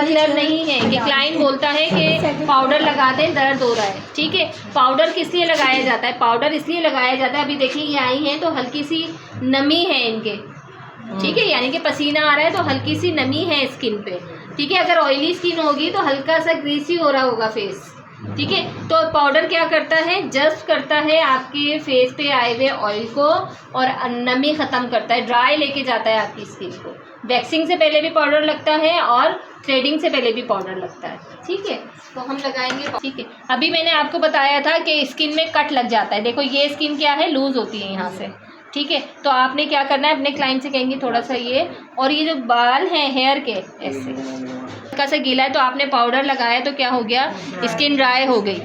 मतलब नहीं है कि क्लाइंट बोलता है कि पाउडर लगा दें, दर्द हो रहा है। ठीक है, पाउडर किस लिए लगाया जाता है? पाउडर इसलिए लगाया जाता है, अभी देखिए ये आई हैं तो हल्की सी नमी है इनके, ठीक है, यानी कि पसीना आ रहा है तो हल्की सी नमी है स्किन पे। ठीक है, अगर ऑयली स्किन होगी तो हल्का सा ग्रीसी हो रहा होगा फेस। ठीक है, तो पाउडर क्या करता है, जस्ट करता है आपके फेस पे आए हुए ऑयल को और नमी ख़त्म करता है, ड्राई लेके जाता है आपकी स्किन को। वैक्सिंग से पहले भी पाउडर लगता है और थ्रेडिंग से पहले भी पाउडर लगता है। ठीक है, तो हम लगाएंगे। ठीक है, अभी मैंने आपको बताया था कि स्किन में कट लग जाता है। देखो ये स्किन क्या है, लूज़ होती है यहाँ से। ठीक है, तो आपने क्या करना है, अपने क्लाइंट से कहेंगे थोड़ा सा ये, और ये जो बाल हैं हेयर के ऐसे हल्का सा गीला है तो आपने पाउडर लगाया तो क्या हो गया, स्किन ड्राई हो गई।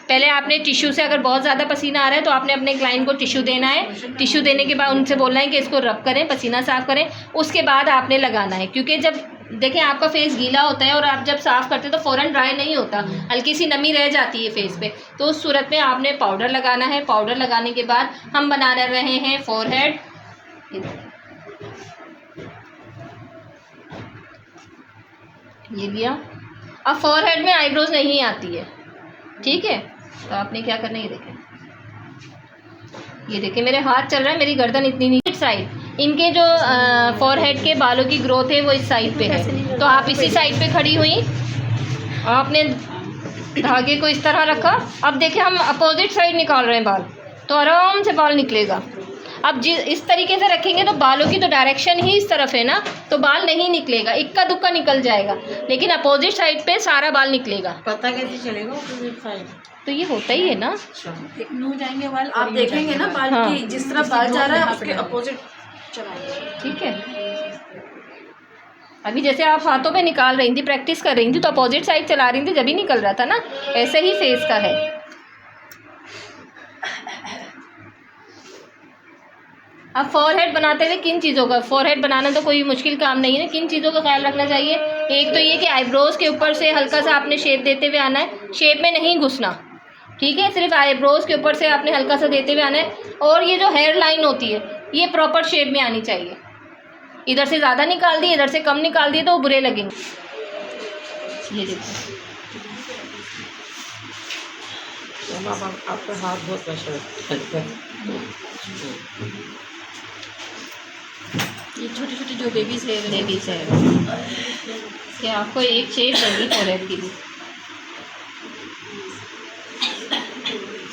पहले आपने टिश्यू से, अगर बहुत ज़्यादा पसीना आ रहा है तो आपने अपने क्लाइंट को टिश्यू देना है। टिश्यू देने के बाद उनसे बोलना है कि इसको रब करें, पसीना साफ़ करें, उसके बाद आपने लगाना है। क्योंकि जब देखें आपका फेस गीला होता है और आप जब साफ़ करते हैं तो फ़ौरन ड्राई नहीं होता, हल्की सी नमी रह जाती है फेस पे, तो उस सूरत में आपने पाउडर लगाना है। पाउडर लगाने के बाद हम बना रहे हैं फोरहेड। ये लिया। अब फोरहेड में आईब्रोज नहीं आती है। ठीक है, तो आपने क्या करना है, ये देखें मेरे हाथ चल रहा है, मेरी गर्दन इतनी नहीं, साइड इनके जो फोरहेड के बालों की ग्रोथ है वो इस साइड पे है, तो आप इसी साइड पे खड़ी हुई, आपने धागे को इस तरह रखा। अब देखें हम अपोजिट साइड निकाल रहे हैं बाल, तो आराम से बाल निकलेगा। अब इस तरीके से रखेंगे तो बालों की तो डायरेक्शन ही इस तरफ है ना, तो बाल नहीं निकलेगा, इक्का दुक्का निकल जाएगा, लेकिन अपोजिट साइड पे सारा बाल निकलेगा। पता कैसे चलेगा अपोजिट साइड? तो ये होता ही है ना, जाएंगे बाल, आप देखेंगे ना बाल हाँ, की जिस तरह बाल जा रहा है उसके अपोजिट चलाएंगे। ठीक है, अभी जैसे आप हाथों पे निकाल रही थी, प्रैक्टिस कर रही थी, तो अपोजिट साइड चला रही थी, जब ही निकल रहा था ना, ऐसे ही फेस का है। अब फोरहेड बनाते हुए किन चीज़ों का, फोरहेड बनाना तो कोई मुश्किल काम नहीं है, किन चीज़ों का ख्याल रखना चाहिए? एक तो ये कि आईब्रोज़ के ऊपर से हल्का सा आपने शेप देते हुए आना है, शेप में नहीं घुसना। ठीक है, सिर्फ आईब्रोज़ के ऊपर से आपने हल्का सा देते हुए आना है, और ये जो हेयर लाइन होती है ये प्रॉपर शेप में आनी चाहिए। इधर से ज़्यादा निकाल दिए, इधर से कम निकाल दिए तो वो बुरे लगेंगे। ये देखो आपका हाथ बहुत प्रेशर, ये छोटे छोटे जो बेबीज है कि आपको एक शेप लगी फोरहेड की भी।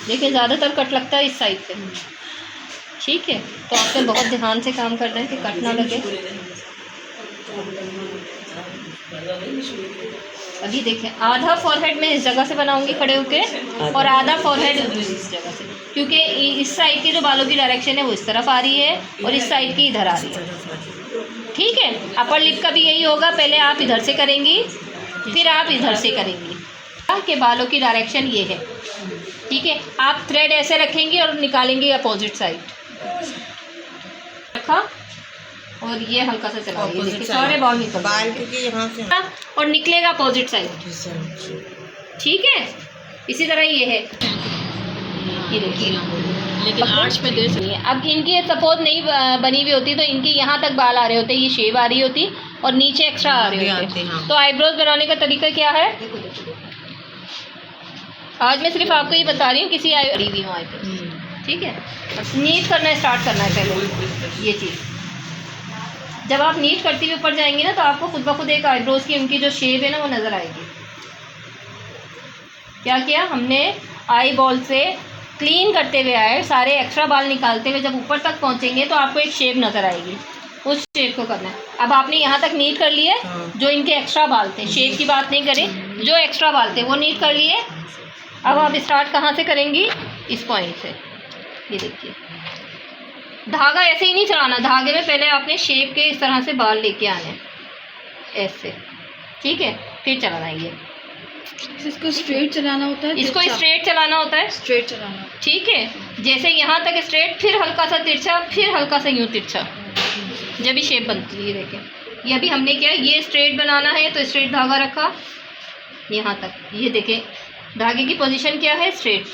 देखिए ज़्यादातर कट लगता है इस साइड पे। ठीक है, तो आपको बहुत ध्यान से काम करना है कि कट ना लगे। अभी देखें आधा फोरहेड में इस जगह से बनाऊंगी खड़े होके, और आधा फोरहेड इस जगह से, क्योंकि इस साइड के जो बालों की डायरेक्शन है वो इस तरफ आ रही है और इस साइड की इधर आ रही है। ठीक है, अपर लिप का भी यही होगा, पहले आप इधर से करेंगी फिर आप इधर से करेंगी, के बालों की डायरेक्शन ये है। ठीक है, आप थ्रेड ऐसे रखेंगी और निकालेंगी अपोजिट साइड, रखा और ये हल्का सा चलाएंगे, देखिए सारे बाल निकल बाल क्योंकि यहाँ से और निकलेगा अपोजिट साइड। ठीक है, इसी तरह ये है, ये देखिए, लेकिन आर्च में दे सकते हैं। अब इनकी सपोज नहीं बनी हुई होती तो इनके यहाँ तक बाल आ रहे होते, ये शेव आ रही होती और नीचे एक्स्ट्रा आ रहे होते। तो आईब्रोज बनाने का तरीका क्या है, आज मैं सिर्फ आपको ये बता रही हूँ, किसी आई हुई हूँ आईब्रोज। ठीक है, नीट करना स्टार्ट करना है पहले। ये चीज़ जब आप नीट करती हुई ऊपर जाएंगी ना तो आपको खुद ब खुद एक आईब्रोज की उनकी जो शेप है ना वो नज़र आएगी। क्या किया हमने, आई बॉल से क्लीन करते हुए आए, सारे एक्स्ट्रा बाल निकालते हुए जब ऊपर तक पहुंचेंगे तो आपको एक शेप नज़र आएगी, उस शेप को करना है। अब आपने यहाँ तक नीट कर लिए, जो इनके एक्स्ट्रा बाल थे, शेप की बात नहीं करें, जो एक्स्ट्रा बाल थे वो नीट कर लिए। अब आप स्टार्ट कहाँ से करेंगी, इस पॉइंट से। ये देखिए, धागा ऐसे ही नहीं चलाना, धागे में पहले आपने शेप के इस तरह से बाल लेके आने ऐसे। ठीक है, फिर चलाना है ये, इसको स्ट्रेट चलाना होता है, इसको स्ट्रेट चलाना होता है, स्ट्रेट चलाना। ठीक है, जैसे यहाँ तक स्ट्रेट, फिर हल्का सा तिरछा, फिर हल्का सा यूँ तिरछा, जब भी शेप बनती है। देखें ये अभी हमने क्या, ये स्ट्रेट बनाना है तो स्ट्रेट धागा रखा यहाँ तक, ये देखें धागे की पोजीशन क्या है, स्ट्रेट।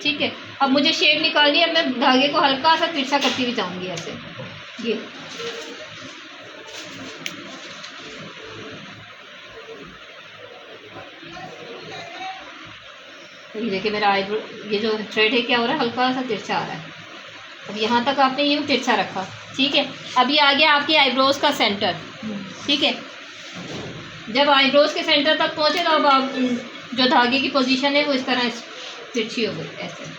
ठीक है, अब मुझे शेप निकालनी है, मैं धागे को हल्का सा तिरछा करती हुई जाऊँगी ऐसे, ये ये देखिए मेरा आईब्रो, ये जो थ्रेड है क्या हो रहा है, हल्का सा तिरछा आ रहा है। अब यहाँ तक आपने ये तिरछा रखा, ठीक है। अब ये आ गया आपकी आईब्रोज का सेंटर, ठीक है। जब आईब्रोज के सेंटर तक पहुँचे तो अब आप जो धागे की पोजीशन है वो इस तरह तिरछी हो गई, ऐसे।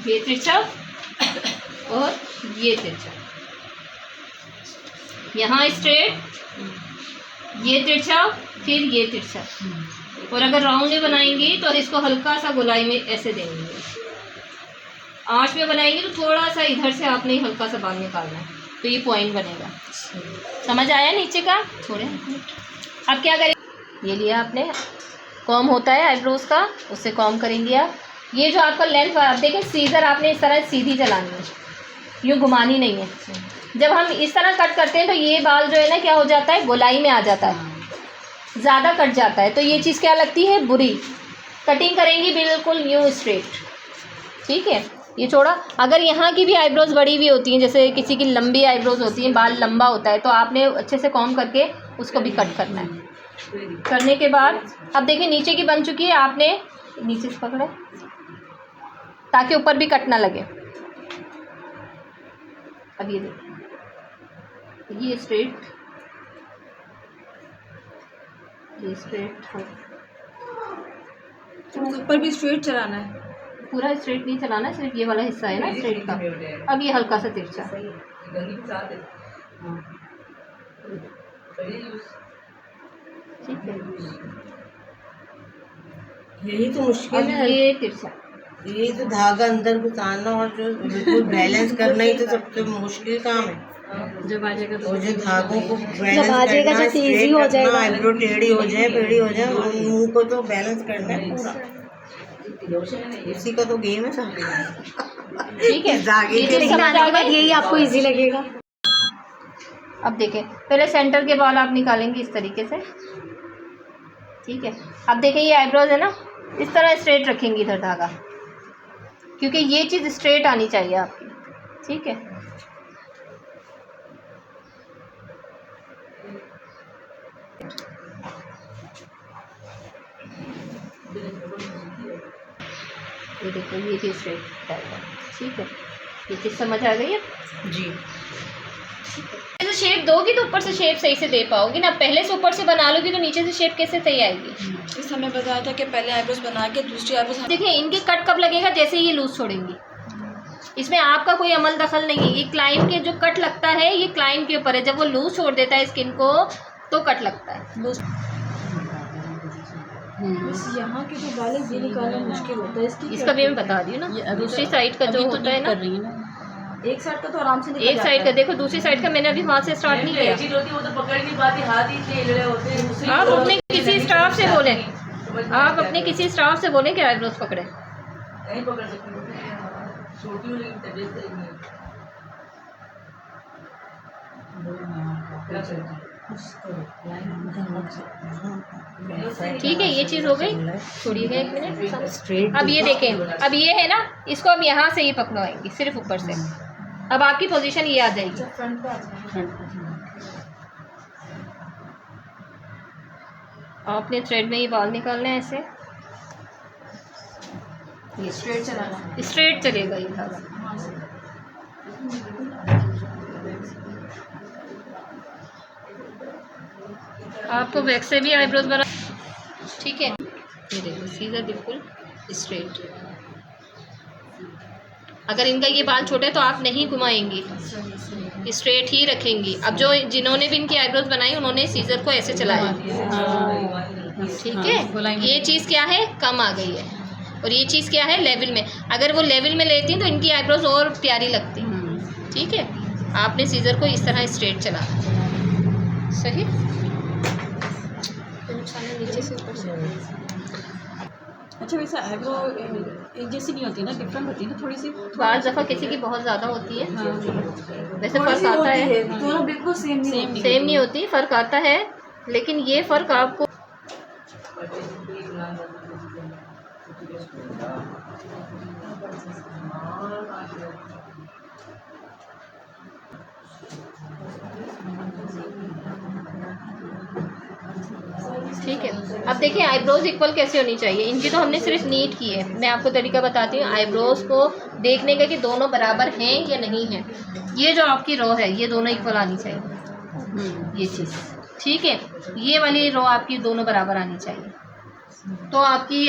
ये तिरछा और ये तिरछा, यहाँ स्ट्रेट, ये तिरछा, फिर ये तिरछा। और अगर राउंड में बनाएंगे तो इसको हल्का सा गोलाई में ऐसे देंगे। आंच में बनाएंगे तो थोड़ा सा इधर से आपने हल्का सा बाल निकालना है, तो ये पॉइंट बनेगा। समझ आया नीचे का? थोड़े अब क्या करें, ये लिया आपने, कॉम होता है आईब्रोज का, उससे कॉम करेंगे आप। ये जो आपका लेंथ, आप देखें सीजर आपने इस तरह सीधी चलानी है, यूँ घुमानी नहीं है। जब हम इस तरह कट करते हैं तो ये बाल जो है ना क्या हो जाता है, गोलाई में आ जाता है, ज़्यादा कट जाता है। तो ये चीज़ क्या लगती है, बुरी। कटिंग करेंगी बिल्कुल यूँ स्ट्रेट, ठीक है। ये चौड़ा, अगर यहाँ की भी आईब्रोज बड़ी हुई होती हैं, जैसे किसी की लंबी आईब्रोज होती हैं, बाल लंबा होता है, तो आपने अच्छे से कॉम करके उसको भी कट करना है। करने के बाद अब देखिए नीचे की बन चुकी है, आपने नीचे से पकड़ा ताकि ऊपर भी कट ना लगे। अब ये देखिए, ये स्ट्रेट, ये स्ट्रेट, ऊपर भी स्ट्रेट चलाना है, पूरा स्ट्रेट नहीं चलाना, सिर्फ ये वाला हिस्सा है ना स्ट्रेट का। अब ये हल्का सा तिरछा, ठीक है। यही तो मुश्किल है, ये तिरछा, यही तो धागा अंदर घुसाना और जो बिल्कुल बैलेंस करना ही तो सबसे मुश्किल काम है। जब आ जाएगा तो और जो धागों को बैलेंस करना, स्ट्रेट रखना, आईब्रो टेढ़ी हो जाए, टेढ़ी हो जाए, और मुंह को तो बैलेंस करना है पूरा। इसी का तो गेम है सब, ठीक है। धागे ये के चीज़ समझ आ गई, यही आपको इजी लगेगा। अब देखें, पहले सेंटर के बाल आप निकालेंगे इस तरीके से, ठीक है। अब देखें ये आईब्रोज है ना, इस तरह स्ट्रेट रखेंगे इधर धागा, क्योंकि ये चीज़ स्ट्रेट आनी चाहिए आपकी, ठीक है। ये देखो ये चीज़ स्ट्रेट आएगा, ठीक है। ये चीज़ समझ आ गई है जी। तो शेप दोगी तो ऊपर से शेप सही से दे पाओगी ना। पहले से ऊपर से बना लोगी तो नीचे से शेप कैसे सही आएगी। इस हमें बताया था कि पहले आईब्रोज बना के दूसरी आईब्रोज। देखिए इनके कट कब लगेगा, जैसे ये लूज छोड़ेंगी, इसमें आपका कोई अमल दखल नहीं है। ये क्लाइंट के जो कट लगता है ये क्लाइंट के ऊपर है। जब वो लूज छोड़ देता है स्किन को तो कट लगता है। यहाँ के जो बाल है ये निकालना मुश्किल होता है। इसका भी मैं बता दी ना, दूसरी साइड का जो होता है ना, एक साइड का तो आराम से एक साइड का देखो, दूसरी साइड का मैंने अभी वहाँ से स्टार्ट नहीं किया। वो तो पकड़ नहीं पाती, हाथ ही इतने हिलड़े होते हैं। आप अपने किसी स्टाफ से बोलें, आप अपने किसी स्टाफ से बोलें कि आईब्रोज पकड़े। नहीं पकड़ सकती, छोटी हूँ लेकिन तबीयत सही नहीं है। ठीक है, ये चीज़ हो गई। छोड़िएगा एक मिनट। अब ये देखें, अब ये है ना, इसको अब यहाँ से ही पकड़वाएंगे सिर्फ ऊपर से। अब आपकी पोजीशन ये आ जाएगी। आपने थ्रेड में ये बाल निकालना है ऐसे, ये स्ट्रेट चलाना। स्ट्रेट चलेगा ये धागा। आपको वैक्स से भी आईब्रोज बना, ठीक है। ये देखो सीधा बिल्कुल स्ट्रेट। अगर इनका ये बाल छोटे तो आप नहीं घुमाएंगी, स्ट्रेट ही रखेंगी। अब जो जिन्होंने भी इनकी आईब्रोज बनाई उन्होंने सीजर को ऐसे चलाया, ठीक है। ये चीज़ क्या है, कम आ गई है, और ये चीज़ क्या है, लेवल में। अगर वो लेवल में लेती तो इनकी आईब्रोज और प्यारी लगती, ठीक है। आपने सीजर को इस तरह स्ट्रेट चलाना, सही। नीचे से ऊपर से। अच्छा वैसे आईब्रो एक जैसी नहीं होती ना, डिफरेंट होती है ना थोड़ी सी। बाज़ दफ़ा किसी की बहुत ज़्यादा होती है, वैसे फ़र्क आता है। दोनों बिल्कुल सेम नहीं होती, फ़र्क आता है, लेकिन ये फ़र्क आपको ठीक है। अब देखिए आईब्रोज इक्वल कैसे होनी चाहिए, इनकी तो हमने सिर्फ नीट की है। मैं आपको तरीका बताती हूँ आईब्रोज को देखने का कि दोनों बराबर हैं या नहीं हैं। ये जो आपकी रो है ये दोनों इक्वल आनी चाहिए, ये चीज़, ठीक है। ये वाली रो आपकी दोनों बराबर आनी चाहिए, तो आपकी